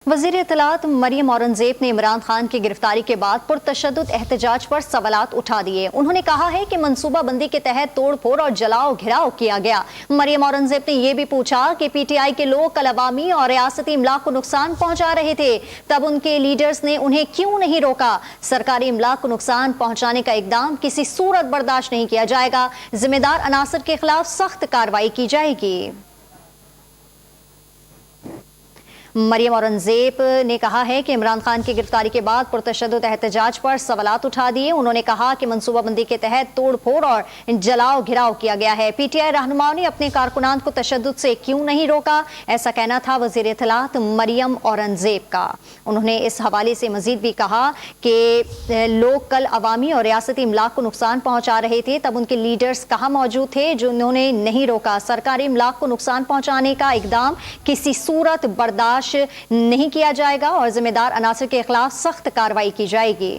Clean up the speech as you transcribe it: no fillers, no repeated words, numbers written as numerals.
वज़ीर इत्तलात मरियम औरंगज़ेब ने इमरान खान की गिरफ्तारी के बाद पुरतशद्दुद एहतजाज पर सवालात उठा दिए। उन्होंने कहा है कि मनसूबा बंदी के तहत तोड़ फोड़ और जलाओ घिराव किया गया। मरियम औरंगज़ेब ने यह भी पूछा कि PTI के लोग कल अवामी और रियासती इमलाक को नुकसान पहुंचा रहे थे, तब उनके लीडर्स ने उन्हें क्यों नहीं रोका। सरकारी इमलाक को नुकसान पहुंचाने का इकदाम किसी सूरत बर्दाश्त नहीं किया जाएगा। जिम्मेदार अनासर के खिलाफ सख्त कार्रवाई की जाएगी। मरियम औरंगज़ेब ने कहा है कि इमरान खान की गिरफ्तारी के बाद पुरतशद्दुद एहतजाज पर सवालात उठा दिए। उन्होंने कहा कि मनसूबाबंदी के तहत तोड़ फोड़ और जलाओ घिराव किया गया है। PTI रहनुमाओं ने अपने कारकुनान को तशद्दुद से क्यों नहीं रोका, ऐसा कहना था वज़ीर इत्तलात मरियम औरंगज़ेब का। उन्होंने इस हवाले से मजीद भी कहा कि लोग कल अवामी और रियासती इमलाक को नुकसान पहुंचा रहे थे, तब उनके लीडर्स कहाँ मौजूद थे जिन्होंने नहीं रोका। सरकारी इमलाक को नुकसान पहुंचाने का इकदाम किसी सूरत बर्दाश्त नहीं किया जाएगा और जिम्मेदार अनासर के खिलाफ सख्त कार्रवाई की जाएगी।